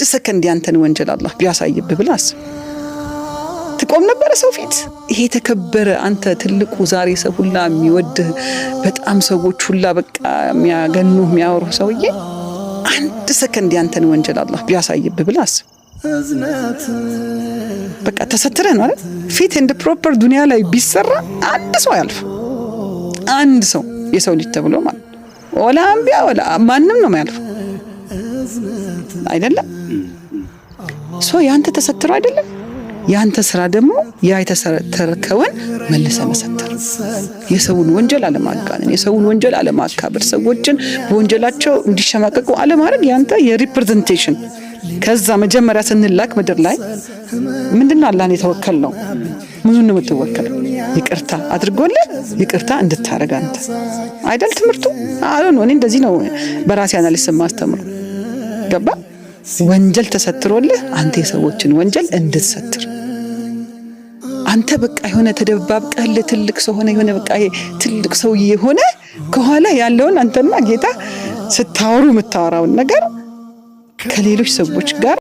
ሰከንድ ያንተን ወንጀል አላህ ቢያሳይብህ ብላስ ትቆም ነበር ሰው ፊት ይሄ ተከበረ አንተ ትልቁ ዛሬ ሰው ሁላ የሚወድህ በጣም ሰዎች ሁላ በቃ የሚያገኑ የሚያወሩ ሰውዬ አንድ ሰከንድ ያንተን ወንጀል አላህ ቢያሳይብህ ብላስ በቃ ተሰትረህ ነው አይደል ፊት እንደ ፕሮፐር ዱንያ ላይ ቢሰራ አንድ ሰው ያልፍ አንድ ሰው የሰው ልጅ ተብሎ ማለት ወላ አንቢያ ወላ ማንንም ነው የሚያልፍ አይደለም ሶ ያንተ ተሰትሮ አይደለም ያንተ ስራ ደግሞ ያ የተሰተርከውን መልሰ መሰተር የሰውን ወንጀል አለማጋነን የሰውን ወንጀል አለማካበር ሰዎችን በወንጀላቸው እንዲሸማቀቁ አለማድረግ ያንተ የሪፕሬዘንቴሽን ከዛ መጀመሪያ ስንላክ ምድር ላይ ምንድነው አላህን የተወከል ነው ምኑን ነው የምትወከል ይቅርታ አድርጎልህ ይቅርታ እንድታረጋ አንተ አይደል ትምርቱ አሁን እኔ እንደዚህ ነው በራሴ አናሊሲስ ማስተምሩ ገባ ወንጀል ተሰትሮልህ አንተ የሰዎችን ወንጀል እንድትሰትር አንተ በቃ የሆነ ተደባብቀህ ለትልቅ ሰው ሆነ የሆነ በቃ ትልቅ ሰው የሆነ ከኋላ ያለውን አንተና ጌታ ስታወሩ የምታወራውን ነገር ከሌሎች ሰዎች ጋር